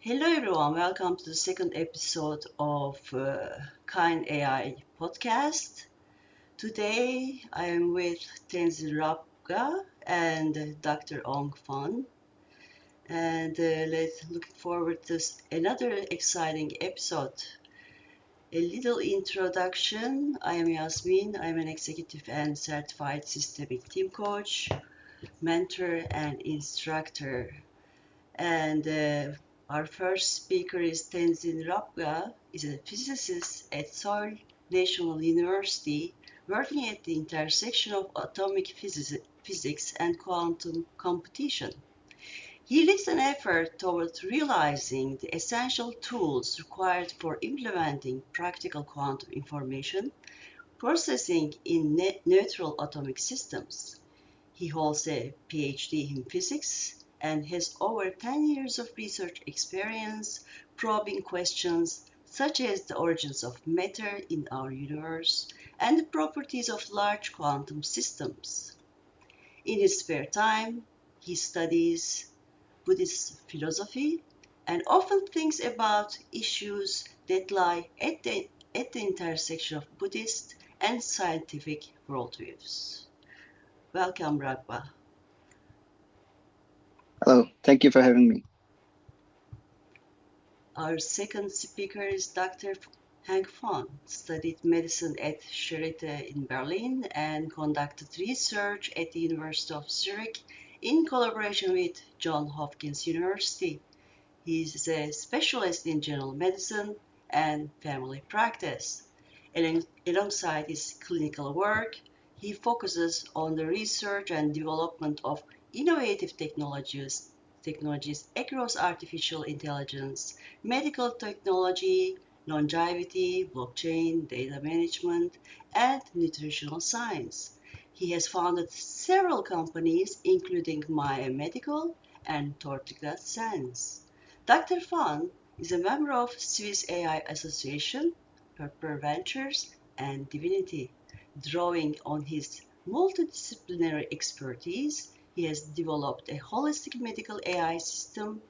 Hello everyone, welcome to the second episode of Kind AI podcast. Today I am with Tenzin Rabga and Dr. Ong Fan, and let's look forward to another exciting episode. A little introduction. I am Yasemin. I'm an executive and certified systemic team coach, mentor, and instructor. And our first speaker is Tenzin Rabga, is a physicist at Seoul National University, working at the intersection of atomic physics and quantum computation. He leads an effort towards realizing the essential tools required for implementing practical quantum information processing in neutral atomic systems. He holds a PhD in physics and has over 10 years of research experience probing questions such as the origins of matter in our universe and the properties of large quantum systems. In his spare time, he studies Buddhist philosophy and often thinks about issues that lie at the intersection of Buddhist and scientific worldviews. Welcome, Rabga. Hello, thank you for having me. Our second speaker is Dr. Hank Fan, studied medicine at Charité in Berlin and conducted research at the University of Zurich in collaboration with Johns Hopkins University. He is a specialist in general medicine and family practice. Alongside his clinical work, he focuses on the research and development of innovative technologies across artificial intelligence, medical technology, longevity, blockchain, data management, and nutritional science. He has founded several companies, including Maya Medical and Tortigat Science. Dr. Fan is a member of Swiss AI Association, Purple Ventures, and Divinity. Drawing on his multidisciplinary expertise, he has developed a holistic medical AI system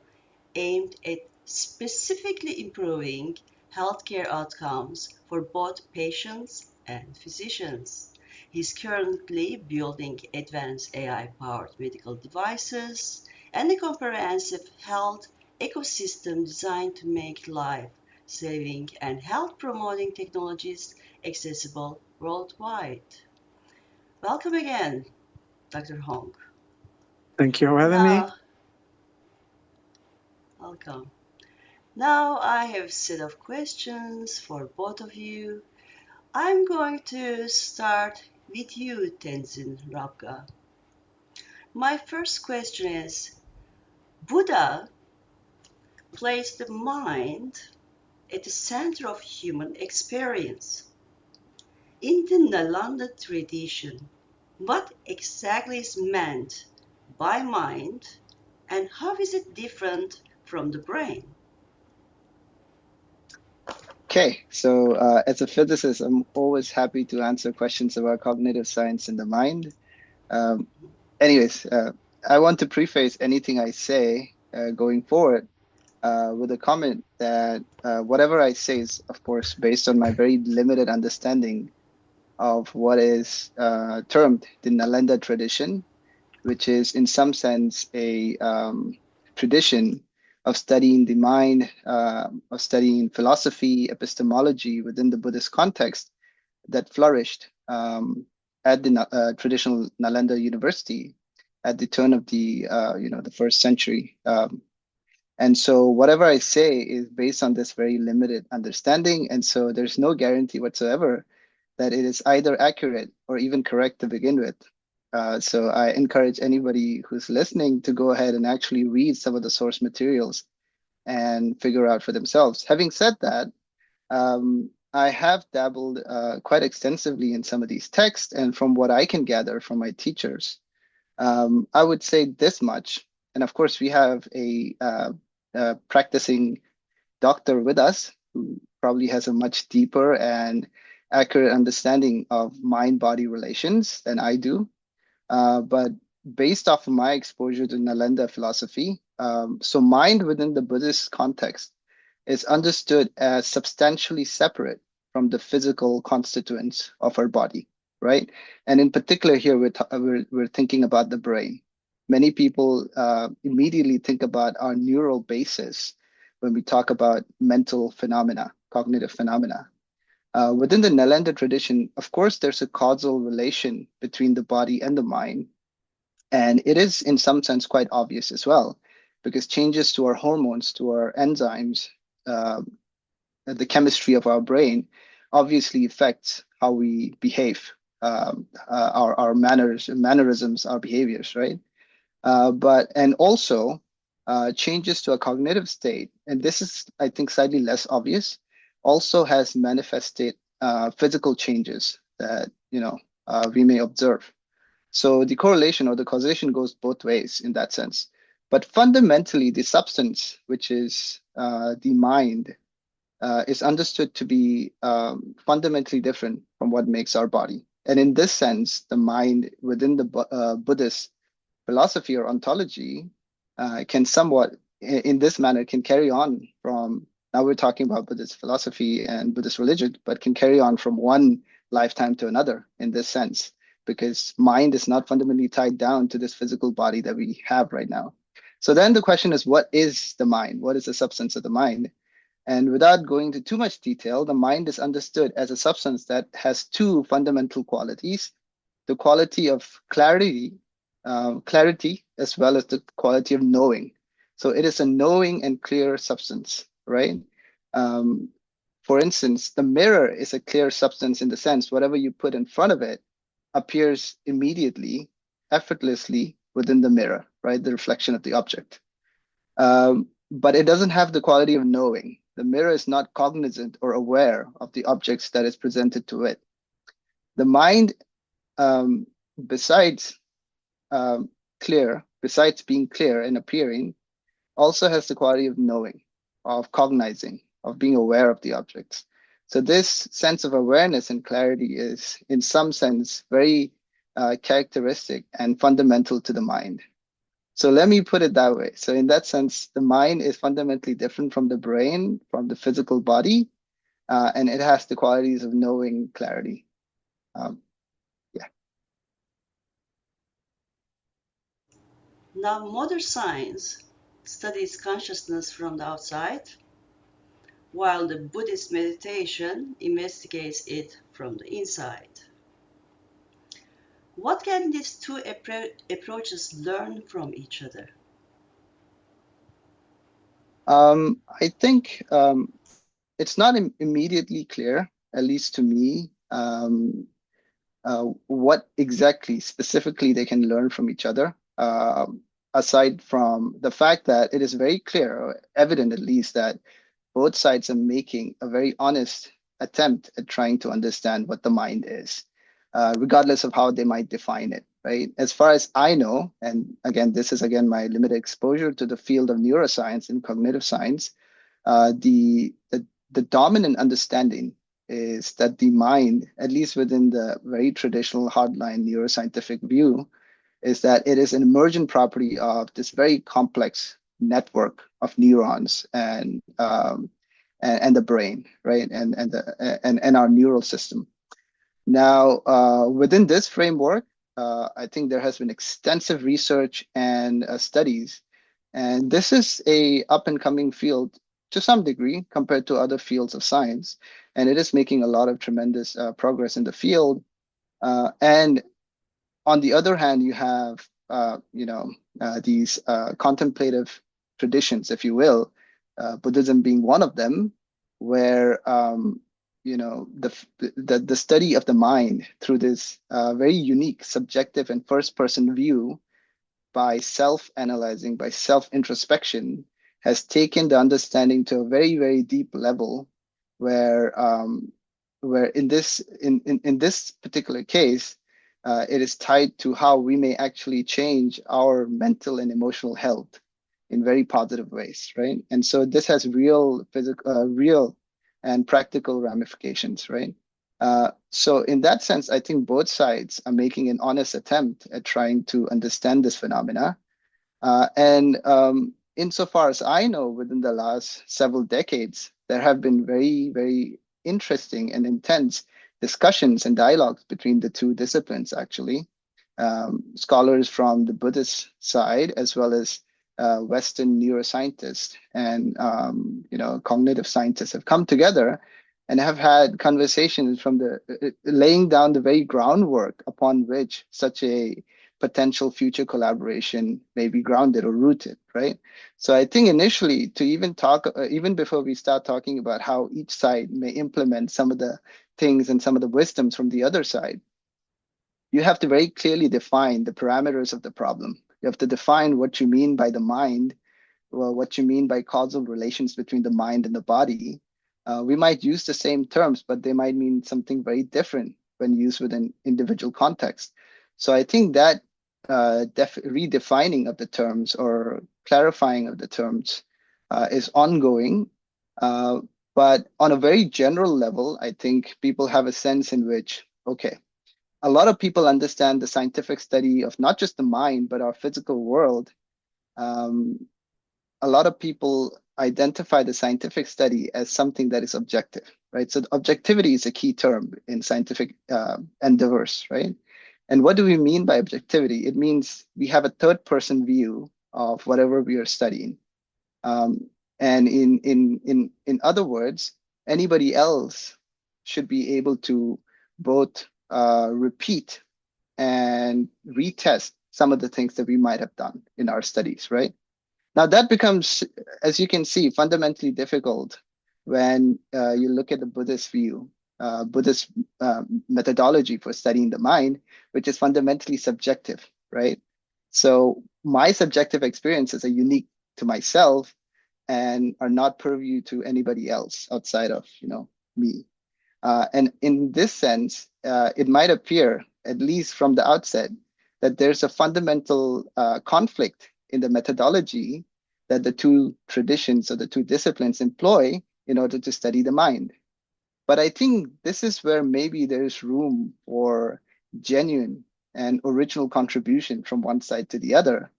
aimed at specifically improving healthcare outcomes for both patients and physicians. He's currently building advanced AI-powered medical devices and a comprehensive health ecosystem designed to make life-saving and health-promoting technologies accessible worldwide. Welcome again, Dr. Hong. Thank you for having me. Welcome. Now I have a set of questions for both of you. I'm going to start with you, Tenzin Rabga. My first question is, Buddha placed the mind at the center of human experience. In the Nalanda tradition, what exactly is meant by mind and how is it different from the brain? Okay, so as a physicist, I'm always happy to answer questions about cognitive science and the mind. Anyways, I want to preface anything I say going forward with a comment that whatever I say is, of course, based on my very limited understanding of what is termed the Nalanda tradition, which is in some sense a tradition of studying the mind, of studying philosophy, epistemology within the Buddhist context that flourished at the traditional Nalanda University at the turn of the first century. And so whatever I say is based on this very limited understanding. And so there's no guarantee whatsoever that it is either accurate or even correct to begin with. So I encourage anybody who's listening to go ahead and actually read some of the source materials and figure out for themselves. Having said that, I have dabbled quite extensively in some of these texts, and from what I can gather from my teachers, I would say this much. And of course, we have a practicing doctor with us who probably has a much deeper and accurate understanding of mind-body relations than I do. But based off of my exposure to Nalanda philosophy, so mind within the Buddhist context is understood as substantially separate from the physical constituents of our body, right? And in particular, here we're thinking about the brain. Many people immediately think about our neural basis when we talk about mental phenomena, cognitive phenomena. Within the Nalanda tradition, of course, there's a causal relation between the body and the mind. And it is, in some sense, quite obvious as well, because changes to our hormones, to our enzymes, uh, the chemistry of our brain, obviously affects how we behave, our manners, mannerisms, our behaviors, right? But and also changes to a cognitive state, and this is, I think, slightly less obvious, also has manifested physical changes that we may observe. So the correlation or the causation goes both ways in that sense. But fundamentally, the substance, which is the mind, is understood to be fundamentally different from what makes our body. And in this sense, the mind within the Buddhist philosophy or ontology can somewhat, in this manner, can carry on from, now we're talking about Buddhist philosophy and Buddhist religion, but can carry on from one lifetime to another in this sense, because mind is not fundamentally tied down to this physical body that we have right now. So then the question is, what is the mind? What is the substance of the mind? And without going into too much detail, the mind is understood as a substance that has two fundamental qualities: the quality of clarity, as well as the quality of knowing. So it is a knowing and clear substance, right? Um, for instance, the mirror is a clear substance in the sense whatever you put in front of it appears immediately, effortlessly within the mirror, right? The reflection of the object. But it doesn't have the quality of knowing. The mirror is not cognizant or aware of the objects that is presented to it. The mind, um, besides besides being clear and appearing, also has the quality of knowing, of cognizing, of being aware of the objects. So this sense of awareness and clarity is, in some sense, very characteristic and fundamental to the mind. So let me put it that way. So in that sense, the mind is fundamentally different from the brain, from the physical body, and it has the qualities of knowing, clarity. Um, yeah. Now, modern science studies consciousness from the outside, while the Buddhist meditation investigates it from the inside. What can these two approaches learn from each other? I think it's not immediately clear, at least to me, what exactly specifically they can learn from each other, aside from the fact that it is very clear, or evident at least, that both sides are making a very honest attempt at trying to understand what the mind is, regardless of how they might define it, right? As far as I know, and again, this is again my limited exposure to the field of neuroscience and cognitive science, the dominant understanding is that the mind, at least within the very traditional hardline neuroscientific view, is that it is an emergent property of this very complex network of neurons and the brain, right, and our neural system. Now, within this framework, I think there has been extensive research and studies, and this is a up and coming field to some degree compared to other fields of science, and it is making a lot of tremendous progress in the field. And on the other hand, you have these contemplative traditions, if you will, Buddhism being one of them, where the study of the mind through this very unique subjective and first person view by self-analyzing, by self-introspection, has taken the understanding to a very, very deep level where in this particular case, it is tied to how we may actually change our mental and emotional health in very positive ways, right? And so this has real physical, real and practical ramifications, right? So in that sense, I think both sides are making an honest attempt at trying to understand this phenomena. And insofar as I know, within the last several decades, there have been very, very interesting and intense discussions and dialogues between the two disciplines, actually. Scholars from the Buddhist side, as well as Western neuroscientists and cognitive scientists have come together and have had conversations from the laying down the very groundwork upon which such a potential future collaboration may be grounded or rooted, right? So I think initially to even talk, even before we start talking about how each side may implement some of the things and some of the wisdoms from the other side, you have to very clearly define the parameters of the problem. You have to define what you mean by the mind, well, what you mean by causal relations between the mind and the body. We might use the same terms, but they might mean something very different when used within individual context. So I think that redefining of the terms or clarifying of the terms is ongoing. Uh, but on a very general level, I think people have a sense in which, okay, a lot of people understand the scientific study of not just the mind, but our physical world. Um, a lot of people identify the scientific study as something that is objective, right? So objectivity is a key term in scientific endeavors, right? And what do we mean by objectivity? It means we have a third person view of whatever we are studying. Um, and in other words, anybody else should be able to both repeat and retest some of the things that we might have done in our studies, right? Now that becomes, as you can see, fundamentally difficult when you look at the Buddhist view, Buddhist methodology for studying the mind, which is fundamentally subjective, right? So my subjective experiences are unique to myself and are not purview to anybody else outside of, me. And in this sense, it might appear, at least from the outset, that there's a fundamental conflict in the methodology that the two traditions or the two disciplines employ in order to study the mind. But I think this is where maybe there's room for genuine and original contribution from one side to the other,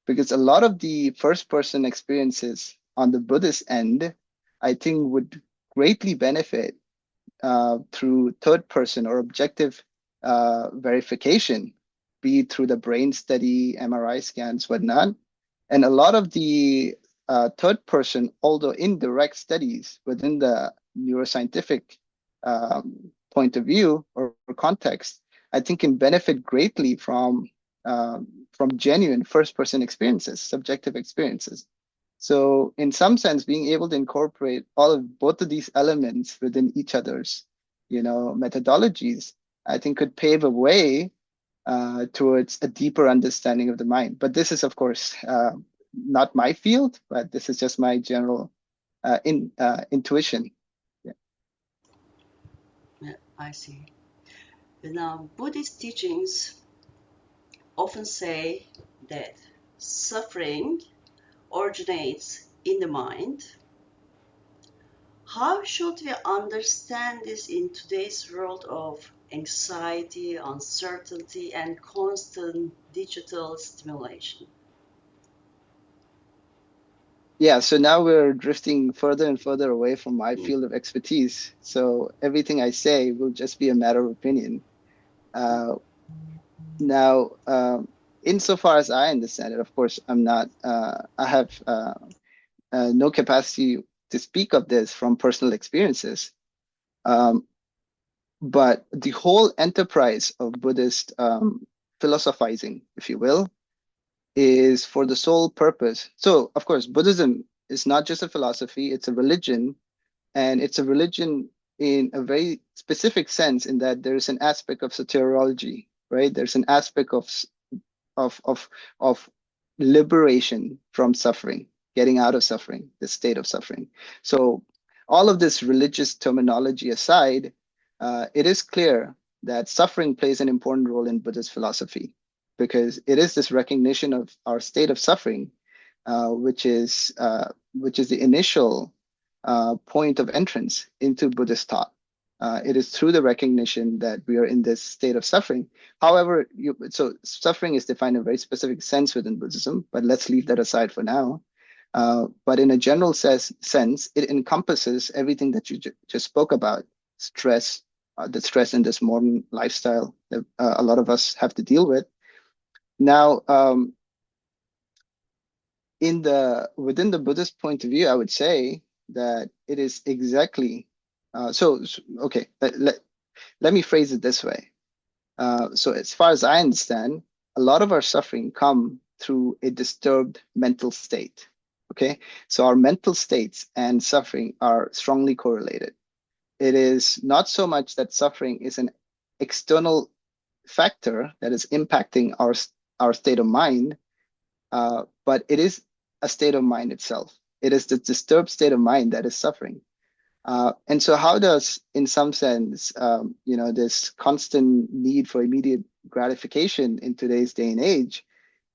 because a lot of the first person experiences on the Buddhist end, I think would greatly benefit through third person or objective verification, be it through the brain study, MRI scans, whatnot. And a lot of the third person, although indirect studies within the neuroscientific point of view or context, I think can benefit greatly from genuine first person experiences, subjective experiences. So in some sense, being able to incorporate all of both of these elements within each other's, methodologies, I think could pave a way towards a deeper understanding of the mind. But this is, of course, not my field, but this is just my general intuition. Yeah. Yeah, I see. Now, Buddhist teachings often say that suffering originates in the mind. How should we understand this in today's world of anxiety, uncertainty, and constant digital stimulation? Yeah, so now we're drifting further and further away from my field of expertise. So everything I say will just be a matter of opinion. Now, insofar as I understand it, of course, I have no capacity to speak of this from personal experiences. Um, but the whole enterprise of Buddhist philosophizing, if you will, is for the sole purpose. So, of course, Buddhism is not just a philosophy, it's a religion, and it's a religion in a very specific sense in that there's an aspect of soteriology, right? There's an aspect of of of liberation from suffering, getting out of suffering, the state of suffering. So all of this religious terminology aside, it is clear that suffering plays an important role in Buddhist philosophy because it is this recognition of our state of suffering, which is the initial point of entrance into Buddhist thought. It is through the recognition that we are in this state of suffering. However, so suffering is defined in a very specific sense within Buddhism, but let's leave that aside for now. But in a general sense, it encompasses everything that you just spoke about: stress, the stress in this modern lifestyle that a lot of us have to deal with. Now, within the Buddhist point of view, I would say that it is exactly okay. Let me phrase it this way. So as far as I understand, a lot of our suffering come through a disturbed mental state. Okay, so our mental states and suffering are strongly correlated. It is not so much that suffering is an external factor that is impacting our state of mind, but it is a state of mind itself. It is the disturbed state of mind that is suffering. And so how does, in some sense, this constant need for immediate gratification in today's day and age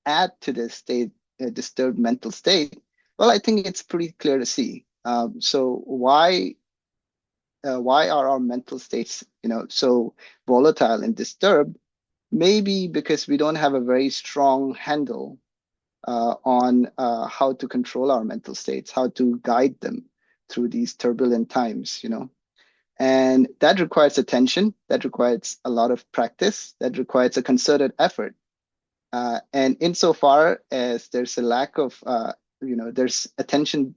add to this disturbed mental state? Well, I think it's pretty clear to see. So why are our mental states, so volatile and disturbed? Maybe because we don't have a very strong handle on how to control our mental states, how to guide them through these turbulent times, And that requires attention, that requires a lot of practice, that requires a concerted effort. And insofar as there's a lack of, there's attention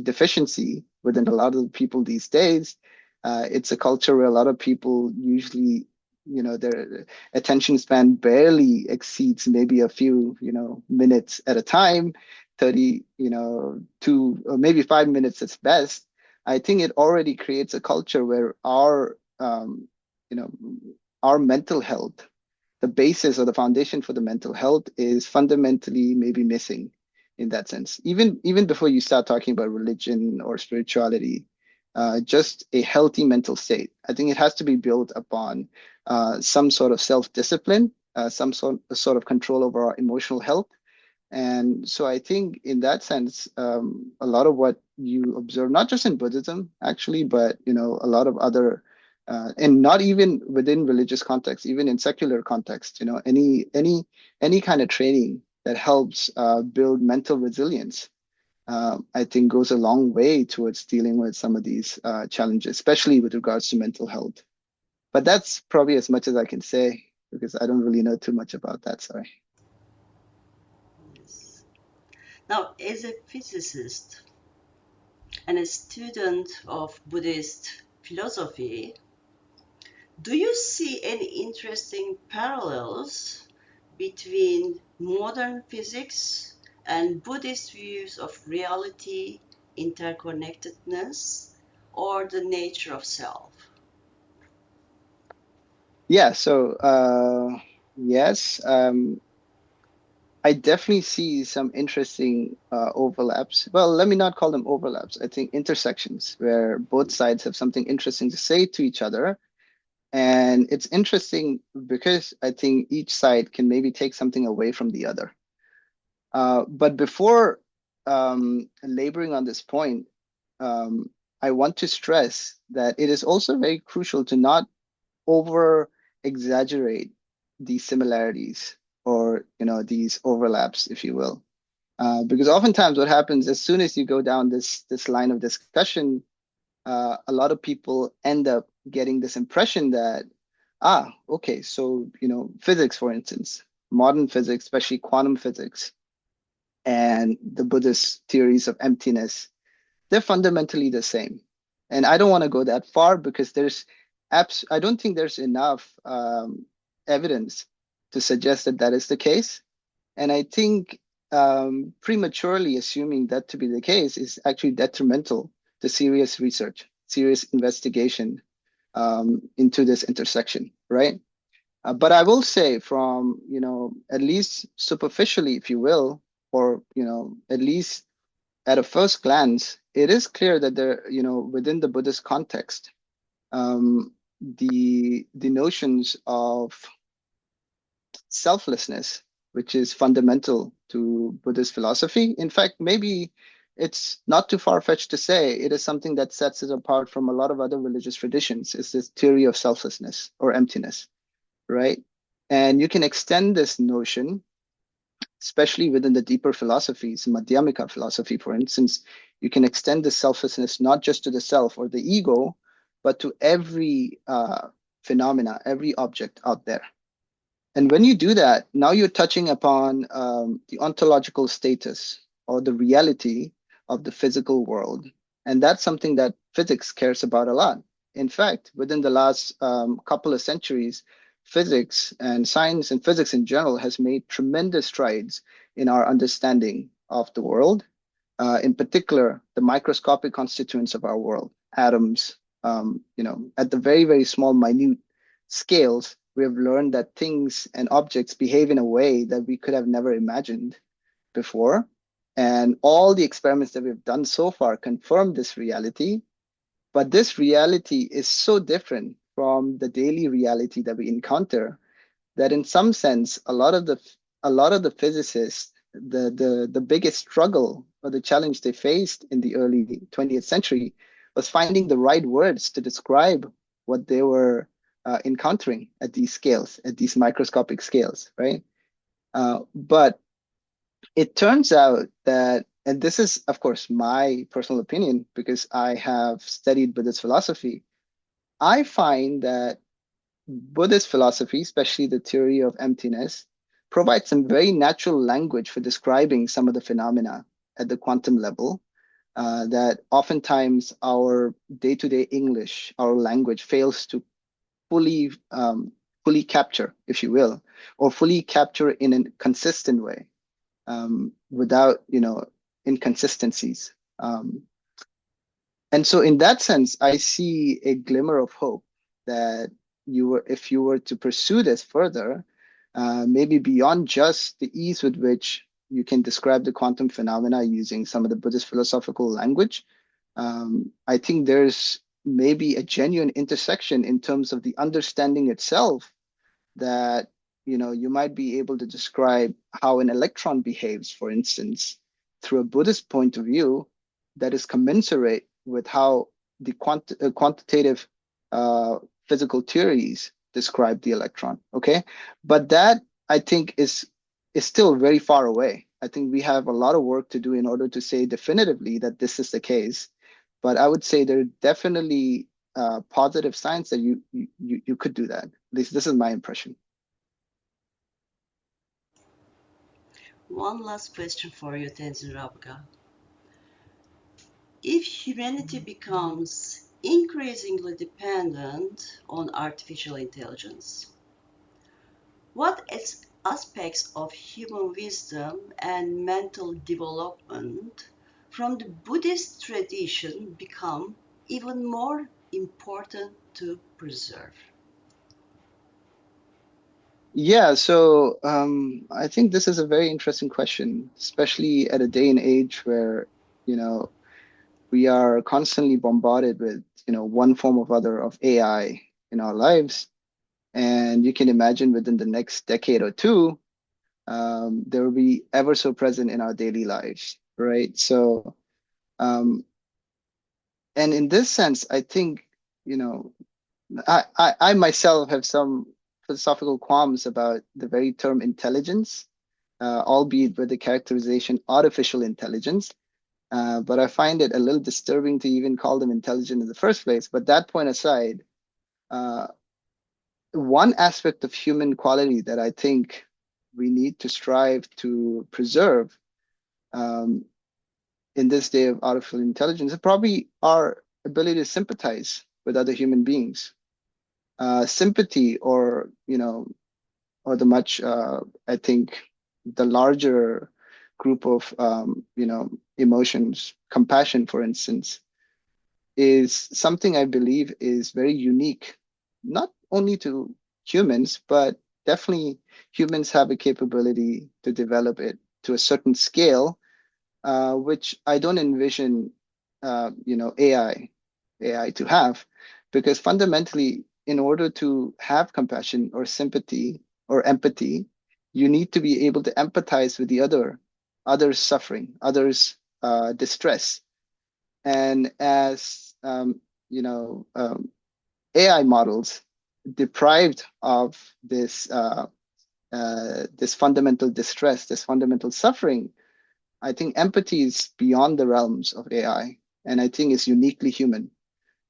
deficiency within a lot of the people these days, it's a culture where a lot of people usually, their attention span barely exceeds maybe a few, minutes at a time, 30, to or maybe 5 minutes at best. I think it already creates a culture where our mental health, the basis or the foundation for the mental health, is fundamentally maybe missing in that sense. Even before you start talking about religion or spirituality, just a healthy mental state, I think it has to be built upon some sort of self-discipline, some sort of control over our emotional health. And so I think in that sense, a lot of what you observe, not just in Buddhism, actually, but, a lot of other, and not even within religious context, even in secular context, any kind of training that helps build mental resilience, I think goes a long way towards dealing with some of these challenges, especially with regards to mental health. But that's probably as much as I can say, because I don't really know too much about that, sorry. Yes. Now, as a physicist and a student of Buddhist philosophy, do you see any interesting parallels between modern physics and Buddhist views of reality, interconnectedness, or the nature of self? Yeah, so yes, I definitely see some interesting overlaps. Well, let me not call them overlaps. I think intersections where both sides have something interesting to say to each other. And it's interesting because I think each side can maybe take something away from the other. But before laboring on this point, I want to stress that it is also very crucial to not over exaggerate these similarities or these overlaps, if you will. Because oftentimes what happens as soon as you go down this line of discussion, a lot of people end up getting this impression that, okay, so physics, for instance, modern physics, especially quantum physics, and the Buddhist theories of emptiness, they're fundamentally the same. And I don't want to go that far because I don't think there's enough evidence to suggest that that is the case. And I think prematurely assuming that to be the case is actually detrimental to serious research, serious investigation into this intersection, right? But I will say from, at least superficially, if you will, or, at least at a first glance, it is clear that there, within the Buddhist context, the notions of selflessness, which is fundamental to Buddhist philosophy. In fact, maybe it's not too far-fetched to say it is something that sets it apart from a lot of other religious traditions. It's this theory of selflessness or emptiness, right? And you can extend this notion, especially within the deeper philosophies, Madhyamika philosophy, for instance. You can extend the selflessness not just to the self or the ego, but to every phenomena, every object out there. And when you do that, now you're touching upon the ontological status or the reality of the physical world. And that's something that physics cares about a lot. In fact, within the last couple of centuries, physics and science and physics in general has made tremendous strides in our understanding of the world, in particular, the microscopic constituents of our world, atoms, at the very, very small, minute scales, we have learned that things and objects behave in a way that we could have never imagined before. And all the experiments that we've done so far confirm this reality. But this reality is so different from the daily reality that we encounter that in some sense, a lot of the physicists, the biggest struggle or the challenge they faced in the early 20th century was finding the right words to describe what they were encountering at these scales, at these microscopic scales, right? But it turns out that, and this is, of course, my personal opinion because I have studied Buddhist philosophy, I find that Buddhist philosophy, especially the theory of emptiness, provides some very natural language for describing some of the phenomena at the quantum level that oftentimes our day-to-day English, our language fails to fully fully capture, if you will, or fully capture in a consistent way without inconsistencies. And so in that sense, I see a glimmer of hope that if you were to pursue this further, maybe beyond just the ease with which you can describe the quantum phenomena using some of the Buddhist philosophical language, I think there's maybe a genuine intersection in terms of the understanding itself that you might be able to describe how an electron behaves, for instance, through a Buddhist point of view that is commensurate with how the quantitative physical theories describe the electron. Okay, but that I think is still very far away. I think we have a lot of work to do in order to say definitively that this is the case. But I would say there are definitely positive signs that you could do that. At least this is my impression. One last question for you, Tenzin Rabga. If humanity becomes increasingly dependent on artificial intelligence, what aspects of human wisdom and mental development from the Buddhist tradition become even more important to preserve? Yeah, so I think this is a very interesting question, especially at a day and age where, we are constantly bombarded with, one form or other of AI in our lives. And you can imagine within the next decade or two, there will be ever so present in our daily lives, right? So, and in this sense, I think, I myself have some philosophical qualms about the very term intelligence, albeit with the characterization artificial intelligence. But I find it a little disturbing to even call them intelligent in the first place. But that point aside, one aspect of human quality that I think we need to strive to preserve in this day of artificial intelligence is probably our ability to sympathize with other human beings. Sympathy or the much I think the larger group of emotions, compassion, for instance, is something I believe is very unique, not only to humans, but definitely humans have a capability to develop it to a certain scale, which I don't envision, AI to have, because fundamentally, in order to have compassion or sympathy or empathy, you need to be able to empathize with the others' suffering, others' distress. And as AI models deprived of this fundamental distress, this fundamental suffering, I think empathy is beyond the realms of AI, and I think it's uniquely human.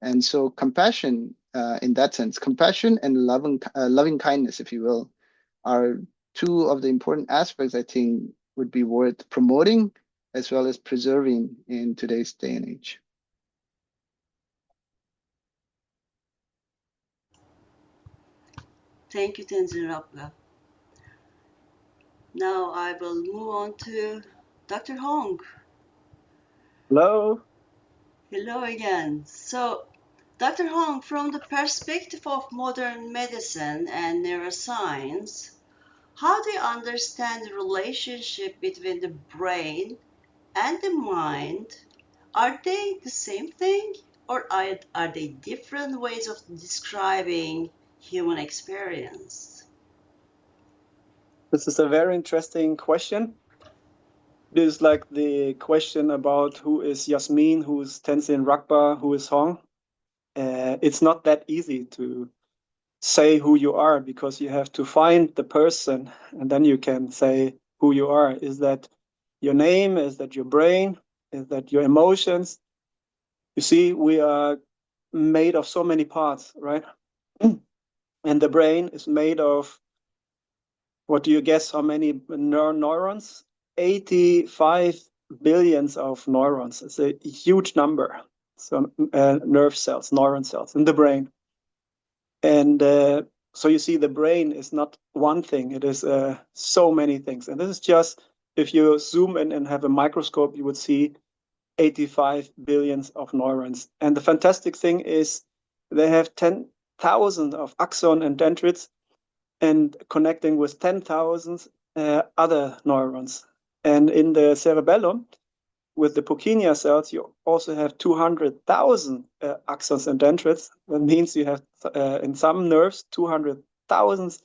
And so compassion, in that sense, compassion and loving kindness, if you will, are two of the important aspects I think would be worth promoting as well as preserving in today's day and age. Thank you, Tenzin Rabga. Now I will move on to Dr. Hong. Hello. Hello again. So, Dr. Hong, from the perspective of modern medicine and neuroscience, how do you understand the relationship between the brain and the mind? Are they the same thing, or are they different ways of describing human experience? This is a very interesting question. It is like the question about who is Yasemin, who is Tenzin Rabga, who is Hong. It's not that easy to say who you are, because you have to find the person and then you can say who you are. Is that your name? Is that your brain? Is that your emotions? You see, we are made of so many parts, right? And the brain is made of, what do you guess how many neurons? 85 billions of neurons. It's a huge number. So nerve cells, neuron cells in the brain. And so you see, the brain is not one thing. It is so many things. And this is just, if you zoom in and have a microscope, you would see 85 billions of neurons. And the fantastic thing is they have 10,000 of axon and dendrites and connecting with 10,000 other neurons. And in the cerebellum, with the Purkinje cells, you also have 200,000 axons and dendrites. That means you have, in some nerves, 200,000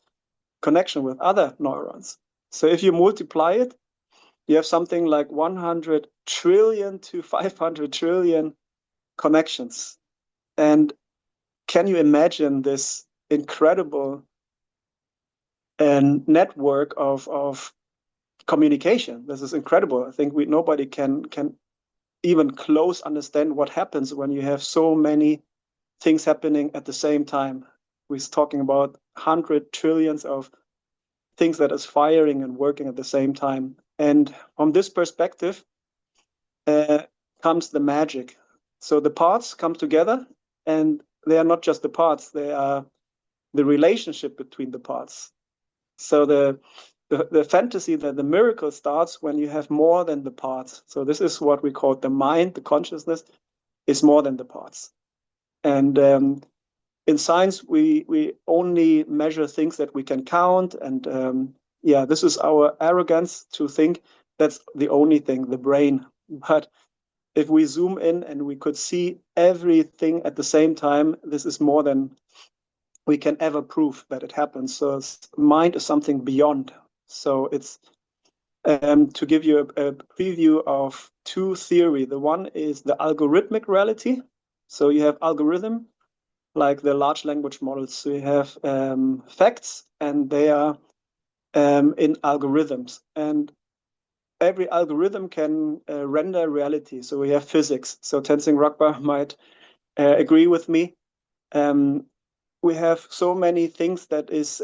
connection with other neurons. So if you multiply it, you have something like 100 trillion to 500 trillion connections. And can you imagine this incredible network of communication? This is incredible. I think nobody can even close understand what happens when you have so many things happening at the same time. We're talking about 100 trillions of things that is firing and working at the same time. And from this perspective comes the magic. So the parts come together, and they are not just the parts, they are the relationship between the parts. So the fantasy, that the miracle starts when you have more than the parts. So this is what we call the mind, the consciousness is more than the parts. And in science, we only measure things that we can count. And this is our arrogance to think that's the only thing, the brain. But if we zoom in and we could see everything at the same time, this is more than we can ever prove that it happens. So mind is something beyond. So it's to give you a preview of two theory. The one is the algorithmic reality. So you have algorithm, like the large language models. So you have facts, and they are in algorithms. And every algorithm can render reality. So we have physics. So Tenzin Rabga might agree with me. We have so many things that is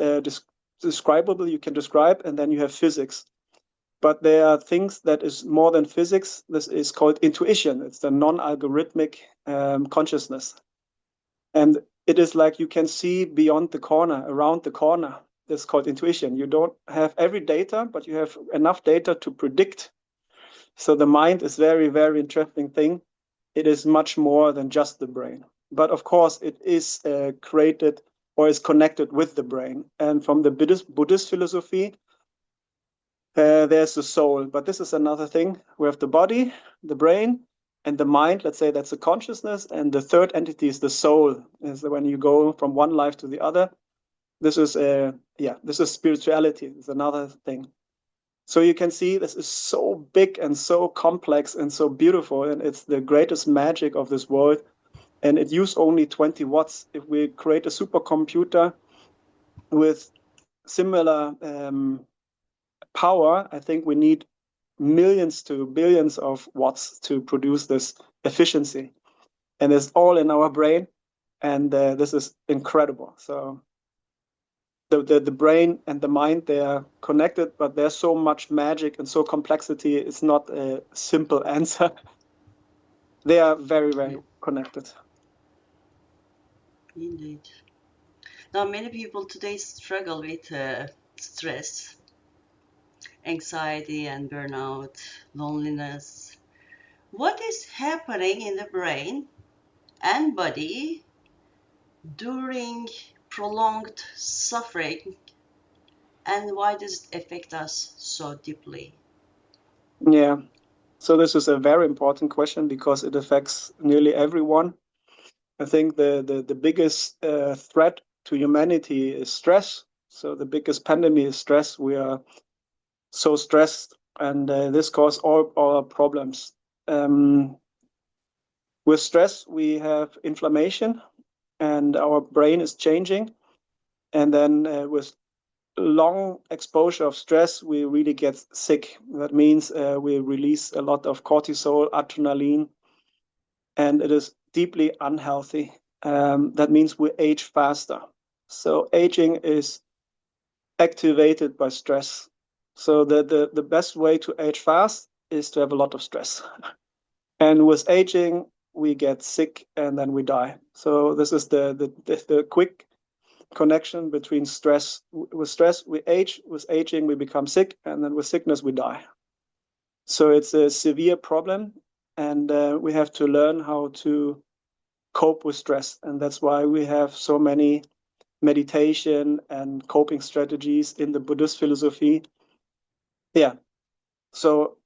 describable, you can describe, and then you have physics. But there are things that is more than physics. This is called intuition. It's the non-algorithmic consciousness. And it is like you can see beyond the corner, around the corner. This is called intuition. You don't have every data, but you have enough data to predict. So the mind is very, very interesting thing. It is much more than just the brain. But of course, it is created or is connected with the brain. And from the Buddhist philosophy, there's the soul. But this is another thing. We have the body, the brain, and the mind. Let's say that's the consciousness. And the third entity is the soul. Is when you go from one life to the other. This is this is spirituality. It's another thing. So you can see this is so big and so complex and so beautiful, and it's the greatest magic of this world. And it used only 20 watts. If we create a supercomputer with similar power, I think we need millions to billions of watts to produce this efficiency. And it's all in our brain, and this is incredible. So the brain and the mind, they are connected, but there's so much magic and so complexity. It's not a simple answer. They are very, very connected. Indeed. Now, many people today struggle with stress, anxiety, and burnout, loneliness. What is happening in the brain and body during prolonged suffering, and why does it affect us so deeply? Yeah. So this is a very important question because it affects nearly everyone. I think the biggest threat to humanity is stress. So the biggest pandemic is stress. We are so stressed, and this causes all our problems. With stress, we have inflammation, and our brain is changing. And then with long exposure of stress, we really get sick. That means we release a lot of cortisol, adrenaline, and it is deeply unhealthy. That means we age faster. So aging is activated by stress. So the best way to age fast is to have a lot of stress. And with aging, we get sick and then we die. So this is the quick connection between stress. With stress, we age. With aging, we become sick, and then with sickness, we die. So it's a severe problem, and we have to learn how to cope with stress. And that's why we have so many meditation and coping strategies in the Buddhist philosophy. Yeah. So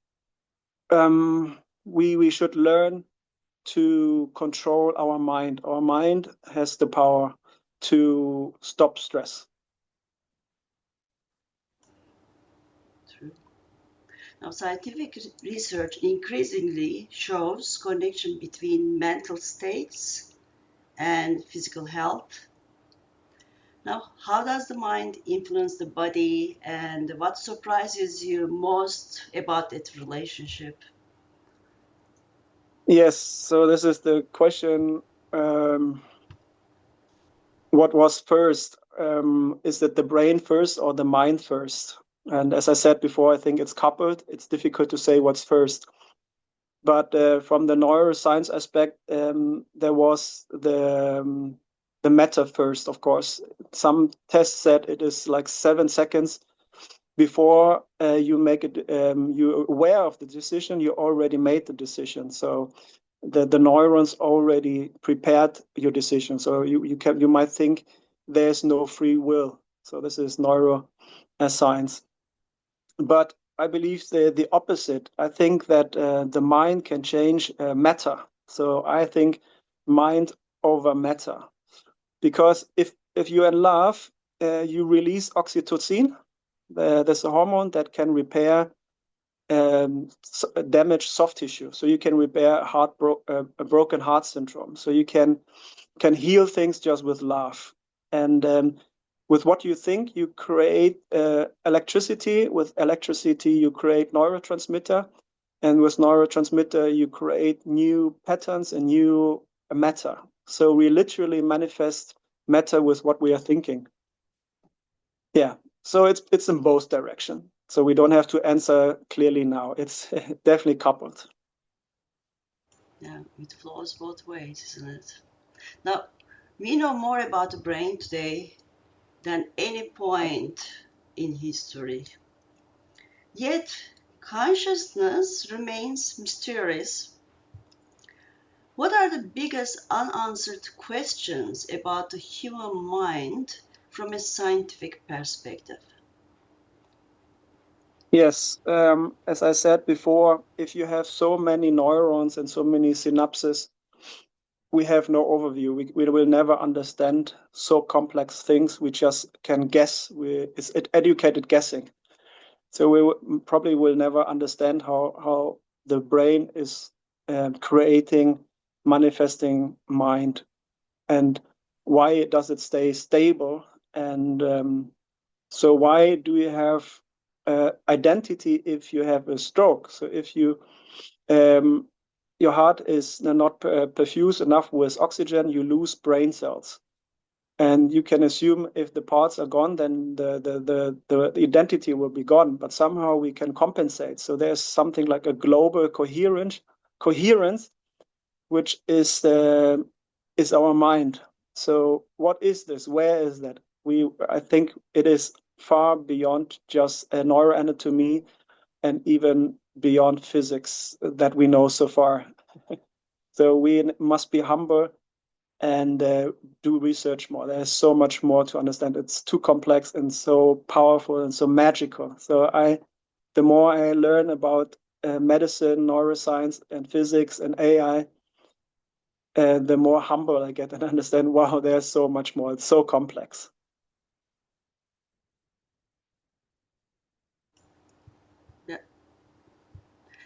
we should learn to control our mind. Our mind has the power to stop stress. True. Now, scientific research increasingly shows connection between mental states and physical health. Now, how does the mind influence the body, and what surprises you most about its relationship? Yes, so this is the question, what was first? Is it the brain first or the mind first? And as I said before, I think it's coupled. It's difficult to say what's first. But from the neuroscience aspect, there was the matter first, of course. Some tests said it is like 7 seconds before you make it, you're aware of the decision, you already made the decision. So the neurons already prepared your decision. So you might think there's no free will. So this is neuroscience. But I believe the opposite. I think that the mind can change matter. So I think mind over matter. Because if you're in love, you release oxytocin. There's a hormone that can repair damaged soft tissue. So you can repair a broken heart syndrome. So you can heal things just with love. And with what you think, you create electricity. With electricity, you create neurotransmitter. And with neurotransmitter, you create new patterns and new matter. So we literally manifest matter with what we are thinking. Yeah. So it's in both directions. So we don't have to answer clearly now. It's definitely coupled. Yeah, it flows both ways, isn't it? Now, we know more about the brain today than any point in history. Yet, consciousness remains mysterious. What are the biggest unanswered questions about the human mind from a scientific perspective? Yes, as I said before, if you have so many neurons and so many synapses, we have no overview. We will never understand so complex things. We just can guess. It's educated guessing. So we probably will never understand how the brain is creating, manifesting mind, and why does it stay stable, and so why do you have identity if you have a stroke? So if you your heart is not perfused enough with oxygen, you lose brain cells. And you can assume if the parts are gone, then the identity will be gone. But somehow we can compensate. So there's something like a global coherence, which is our mind. So what is this? Where is that? I think it is far beyond just neuroanatomy and even beyond physics that we know so far. So we must be humble and do research more. There's so much more to understand. It's too complex and so powerful and so magical. So the more I learn about medicine, neuroscience, and physics and AI, the more humble I get and understand, wow, there's so much more. It's so complex. Yeah.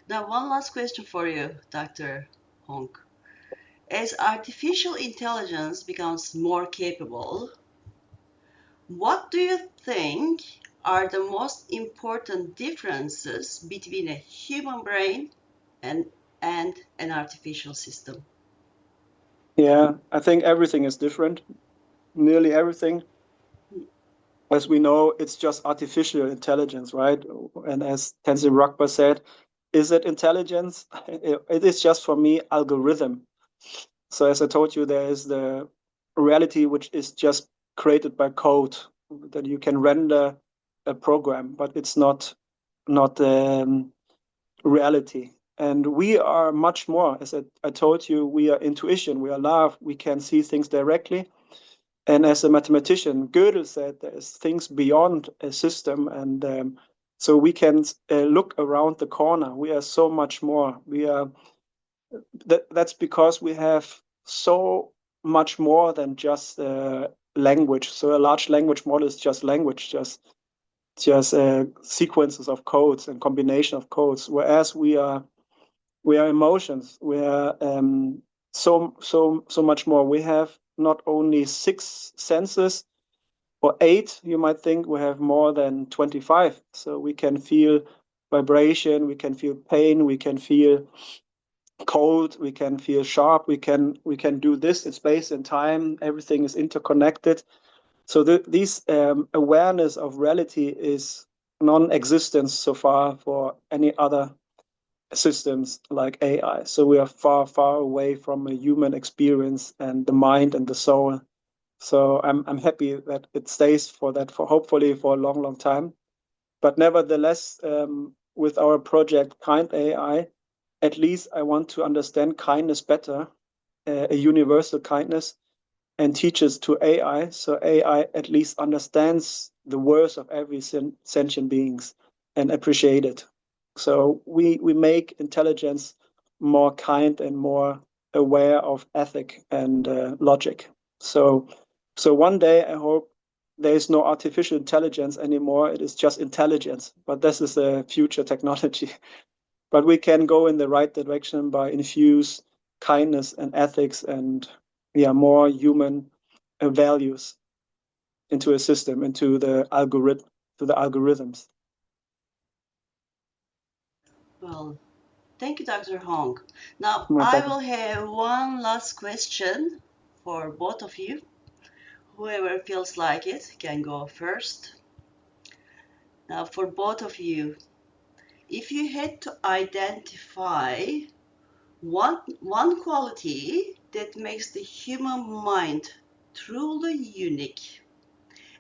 Now, one last question for you, Dr. Honk. As artificial intelligence becomes more capable, what do you think are the most important differences between a human brain and an artificial system? Yeah, I think everything is different. Nearly everything. As we know, it's just artificial intelligence, right? And as Tenzin Rabga said, is it intelligence? It is just for me algorithm. So as I told you, there is the reality which is just created by code that you can render a program, but it's not reality. And we are much more, as I told you, we are intuition, we are love, we can see things directly. And as a mathematician, Gödel said there's things beyond a system, and so we can look around the corner. We are so much more. That's because we have so much more than just language. So a large language model is just language, just sequences of codes and combination of codes. Whereas we are emotions. We are so much more. We have not only 6 senses or 8. You might think we have more than 25. So we can feel vibration, we can feel pain, we can feel cold, we can feel sharp, we can do this in space and time. Everything is interconnected. So these awareness of reality is non-existent so far for any other systems like AI. So we are far, far away from a human experience and the mind and the soul. So I'm happy that it stays for that for hopefully for a long, long time. But nevertheless, with our project Kind AI, at least I want to understand kindness better, a universal kindness, and teaches to AI. So AI at least understands the worth of every sentient beings and appreciate it. So we make intelligence more kind and more aware of ethic and logic. So one day I hope there is no artificial intelligence anymore. It is just intelligence. But this is a future technology. But we can go in the right direction by infuse kindness and ethics and more human values into a system, into the algorithm, to the algorithms. Well, thank you, Dr. Hong. Now, My I pleasure. will have one last question for both of you. Whoever feels like it can go first. Now, for both of you, if you had to identify one quality that makes the human mind truly unique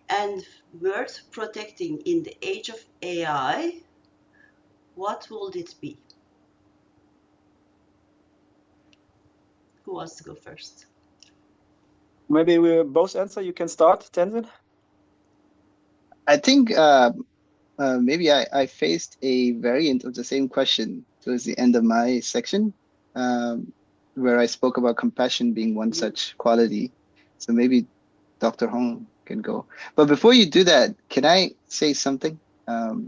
and worth protecting in the age of AI, what would it be? Who wants to go first? Maybe we both answer. You can start, Tenzin. I think maybe I faced a variant of the same question towards the end of my section, where I spoke about compassion being one such quality. So maybe Dr. Hong can go. But before you do that, can I say something?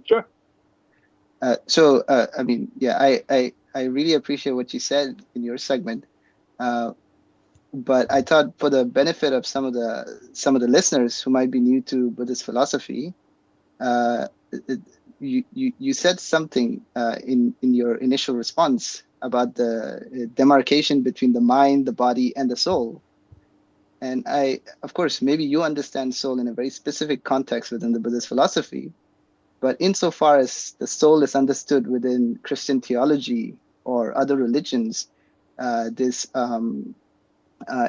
Sure. I mean, yeah, I really appreciate what you said in your segment. But I thought for the benefit of some of the listeners who might be new to Buddhist philosophy, uh, you said something in your initial response about the demarcation between the mind, the body, and the soul. And of course, maybe you understand soul in a very specific context within the Buddhist philosophy, but insofar as the soul is understood within Christian theology or other religions, this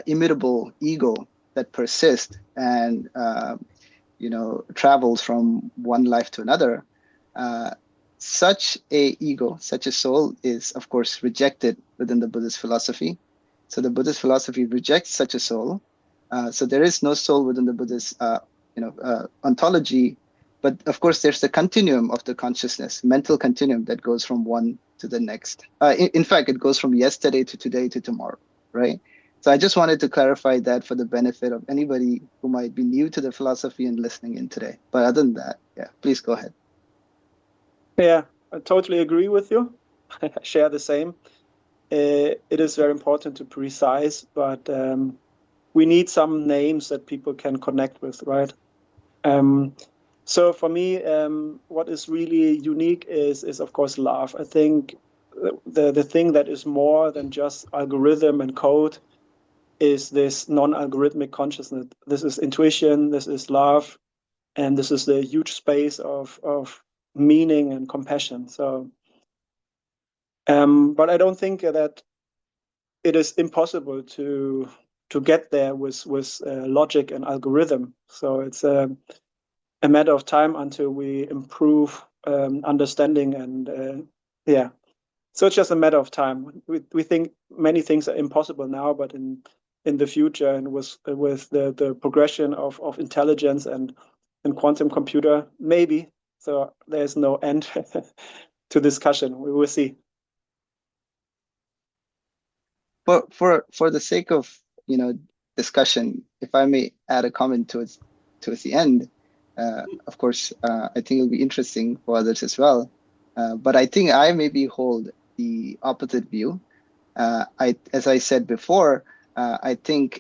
immutable ego that persists and travels from one life to another. Uh, Such a ego, such a soul, is of course rejected within the Buddhist philosophy. So the Buddhist philosophy rejects such a soul. So there is no soul within the Buddhist, ontology. But of course, there's the continuum of the consciousness, mental continuum that goes from one to the next. In fact, it goes from yesterday to today to tomorrow, right? So I just wanted to clarify that for the benefit of anybody who might be new to the philosophy and listening in today. But other than that, yeah, please go ahead. Yeah, I totally agree with you. I share the same. It is very important to precise, but we need some names that people can connect with, right? So for me, what is really unique is of course love. I think the thing that is more than just algorithm and code is this non-algorithmic consciousness. This is intuition, this is love, and this is the huge space of meaning and compassion. So, but I don't think that it is impossible to get there with logic and algorithm. So it's a matter of time until we improve understanding and yeah. So it's just a matter of time. We think many things are impossible now, but in the future and with the progression of intelligence and quantum computer, maybe. So there's no end to discussion. We will see. For the sake of discussion, if I may add a comment towards the end, of course, I think it'll be interesting for others as well. But I think I maybe hold the opposite view. As I said before, I think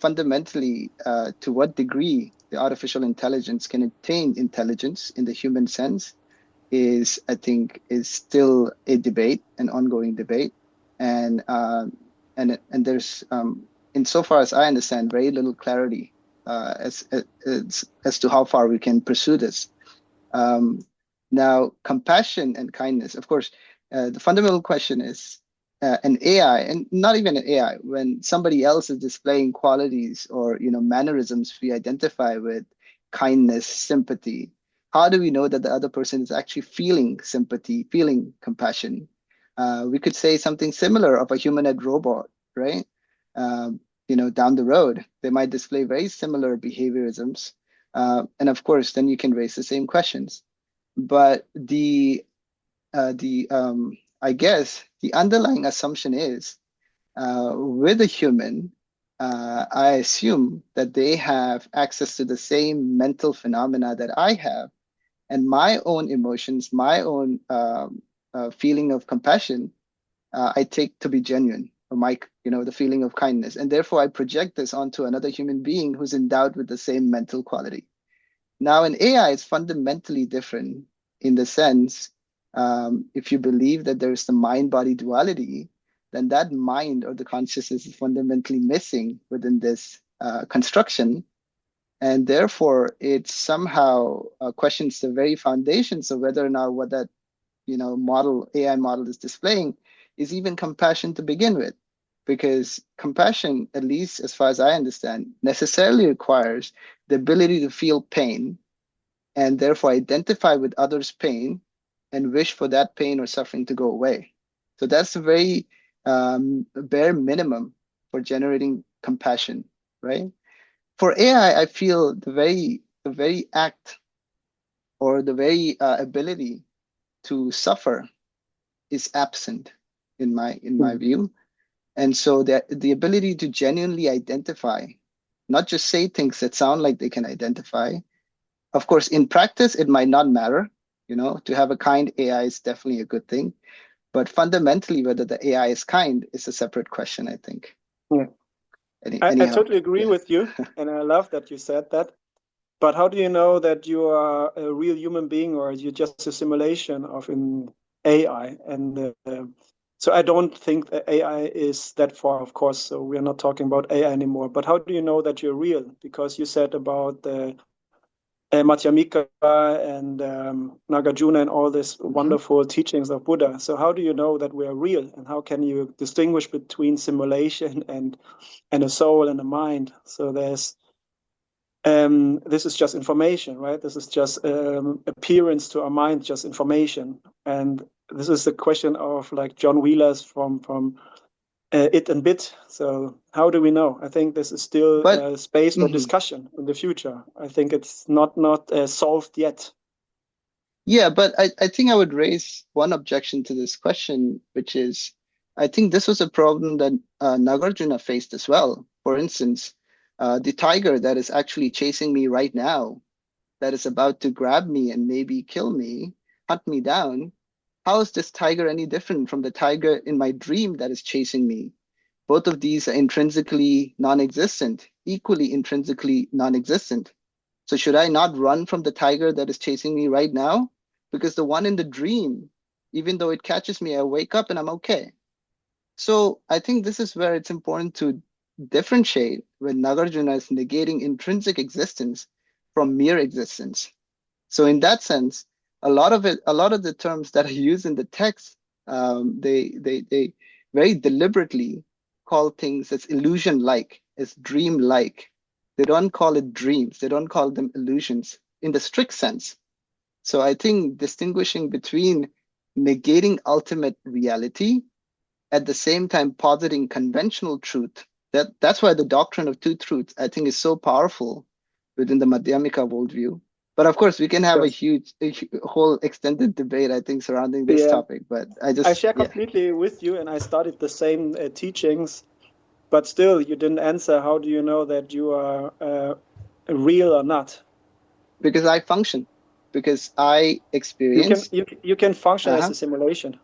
fundamentally, to what degree the artificial intelligence can attain intelligence in the human sense I think, is still a debate, an ongoing debate, and there's, insofar as I understand, very little clarity as to how far we can pursue this. Now, compassion and kindness, of course, the fundamental question is an AI, and not even an AI, when somebody else is displaying qualities or mannerisms we identify with kindness, sympathy, how do we know that the other person is actually feeling sympathy, feeling compassion? We could say something similar of a humanoid robot, right? Down the road, they might display very similar behaviorisms. And of course, then you can raise the same questions. But I guess the underlying assumption is with a human, I assume that they have access to the same mental phenomena that I have, and my own emotions, my own feeling of compassion, I take to be genuine, or the feeling of kindness, and therefore I project this onto another human being who's endowed with the same mental quality. Now, an AI is fundamentally different in the sense, if you believe that there's the mind-body duality, then that mind or the consciousness is fundamentally missing within this construction. And therefore, it somehow questions the very foundations of whether or not what that AI model is displaying is even compassion to begin with. Because compassion, at least as far as I understand, necessarily requires the ability to feel pain and therefore identify with others' pain and wish for that pain or suffering to go away. So that's the very bare minimum for generating compassion, right? For AI, I feel the very act or the very ability to suffer is absent in my view. And so the ability to genuinely identify, not just say things that sound like they can identify. Of course, in practice, it might not matter, To have a kind AI is definitely a good thing. But fundamentally, whether the AI is kind is a separate question, I think. Yeah. I Anyhow, totally agree yeah. with you, and I love that you said that. But how do you know that you are a real human being, or you're just a simulation of an AI? And so I don't think that AI is that far, of course. So we are not talking about AI anymore. But how do you know that you're real? Because you said about the Madhyamika and Nagarjuna and all these wonderful teachings of Buddha. So how do you know that we are real, and how can you distinguish between simulation and a soul and a mind? So this is just information, right? This is just appearance to our mind, just information. And this is the question of like John Wheeler's from It and Bit. So how do we know? I think this is still But space for discussion in the future. I think it's not solved yet. yeah, but I think I would raise one objection to this question, which is I think this was a problem that Nagarjuna faced as well. For instance, the tiger that is actually chasing me right now, that is about to grab me and maybe kill me, hunt me down. How is this tiger any different from the tiger in my dream that is chasing me? Both of these are intrinsically non-existent, equally intrinsically non-existent. So should I not run from the tiger that is chasing me right now? Because the one in the dream, even though it catches me, I wake up and I'm okay. So I think this is where it's important to differentiate when Nagarjuna is negating intrinsic existence from mere existence. So in that sense, a lot of the terms that are used in the text, they very deliberately call things as illusion-like, as dream-like. They don't call it dreams. They don't call them illusions in the strict sense. So I think distinguishing between negating ultimate reality at the same time positing conventional truth, that's why the doctrine of two truths, I think, is so powerful within the Madhyamika worldview. But of course, we can have Yes. a whole extended debate, I think, surrounding this Yeah, topic. But I share yeah, completely with you, and I studied the same teachings. But still, you didn't answer. How do you know that you are real or not? because I function, because I experience. You can function as Uh-huh, a simulation.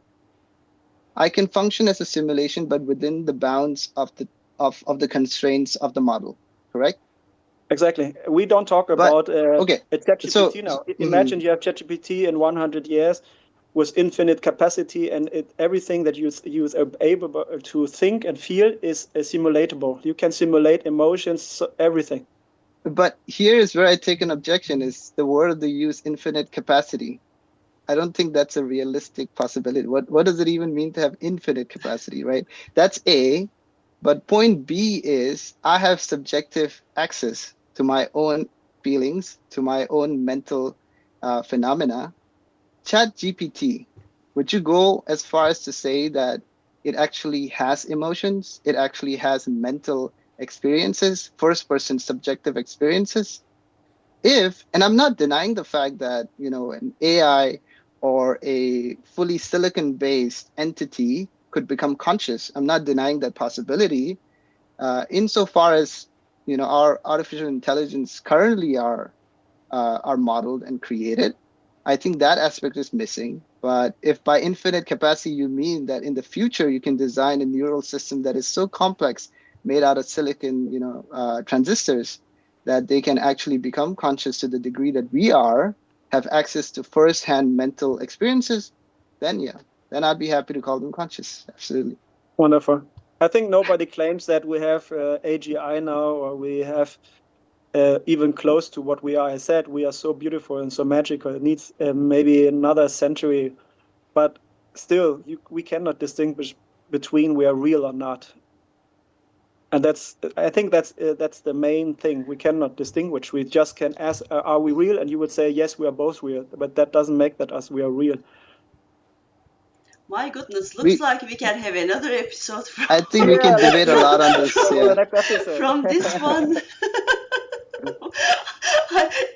I can function as a simulation, but within the bounds of the constraints of the model. Correct? Exactly. We don't talk But about okay, a ChatGPT now. Imagine mhm. you have ChatGPT in 100 years with infinite capacity, and everything that you are able to think and feel is simulatable. You can simulate emotions, everything. But here is where I take an objection: is the word they use infinite capacity. I don't think that's a realistic possibility. What does it even mean to have infinite capacity, right? That's A. But point B is I have subjective access to my own feelings, to my own mental phenomena. Chat GPT, would you go as far as to say that it actually has emotions? It actually has mental experiences, first person subjective experiences? And I'm not denying the fact that, an AI or a fully silicon based entity could become conscious. I'm not denying that possibility. Insofar as, our artificial intelligence currently are modeled and created, I think that aspect is missing. But if by infinite capacity you mean that in the future you can design a neural system that is so complex, made out of silicon, transistors, that they can actually become conscious to the degree that we are, have access to first-hand mental experiences, then yeah, then I'd be happy to call them conscious. Absolutely. Wonderful. I think nobody claims that we have AGI now, or we have even close to what we are. I said we are so beautiful and so magical. It needs maybe another century, but still, we cannot distinguish between we are real or not. And I think that's the main thing. We cannot distinguish. We just can ask, "Are we real?" And you would say, "Yes, we are both real." But that doesn't make that us we are real. My goodness, looks We, like we can have another episode I think we Yeah, can let's debate a do lot on it this. for the Yeah. next episode. from this one.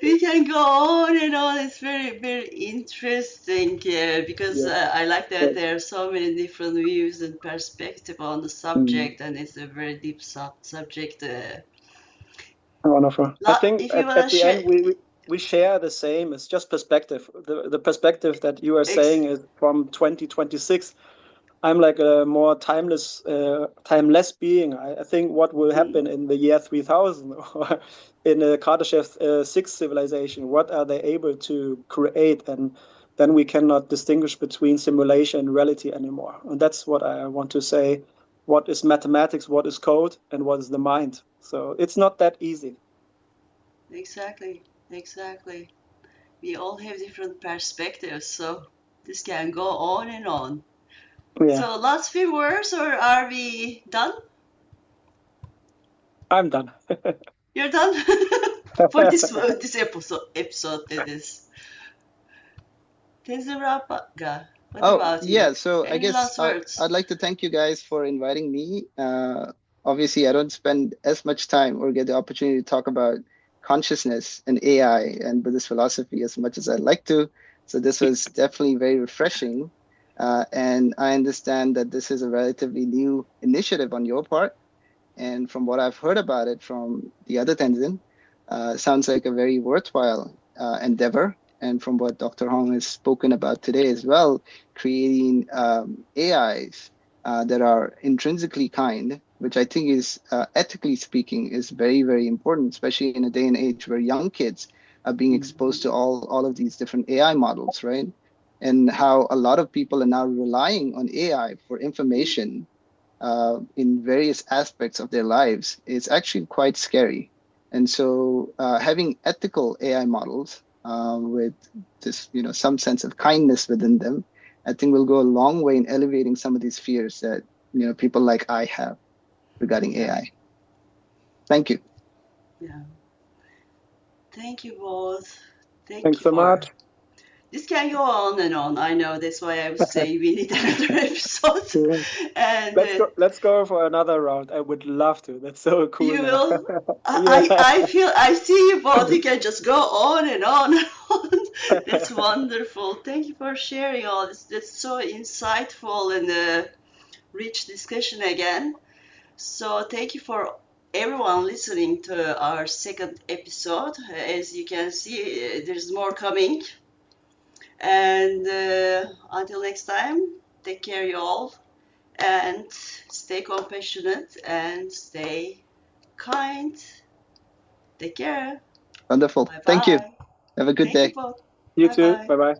We can go on and on. It's very, very interesting because Yeah. I like that Yes. there are so many different views and perspective on the Mm. subject, and it's a very deep subject. Wonderful. I think If you at wanna the share, end we we share the same. It's just perspective. The perspective that you are saying is from 2026. I'm like a more timeless being. I think what will happen in the year 3000 or in a Kardashev 6 civilization, what are they able to create? And then we cannot distinguish between simulation and reality anymore. And that's what I want to say. What is mathematics, what is code, and what is the mind? So it's not that easy. Exactly. We all have different perspectives, so this can go on and on. Yeah. So last few words, or are we done? I'm done. You're done for this episode. That is. Tenzin Rabga. What about yeah. you? So I Any guess last words? I'd like to thank you guys for inviting me. Obviously, I don't spend as much time or get the opportunity to talk about consciousness and AI and Buddhist philosophy as much as I'd like to. So this was definitely very refreshing. And I understand that this is a relatively new initiative on your part. And from what I've heard about it from the other Tenzin, sounds like a very worthwhile endeavor. And from what Dr. Hong has spoken about today as well, creating AIs that are intrinsically kind, which I think is, ethically speaking, is very, very important, especially in a day and age where young kids are being exposed to all of these different AI models, right? And how a lot of people are now relying on AI for information in various aspects of their lives is actually quite scary. And so, having ethical AI models with this, some sense of kindness within them, I think will go a long way in elevating some of these fears that people like I have regarding AI. Thank you. Yeah. Thank you both. Thanks so much. This can go on and on. I know, that's why I was saying we need another episode. Yeah. And Let's go for another round. I would love to. That's so cool. you now. will. Yeah. I see you both. You can just go on and on and on. That's wonderful. Thank you for sharing all this. That's so insightful and rich discussion again. So thank you for everyone listening to our second episode. As you can see, there's more coming. And until next time, take care, you all, and stay compassionate and stay kind. Take care. Wonderful. Bye Thank you. bye. Have a good Thank you day. both. You Bye too. bye. Bye bye.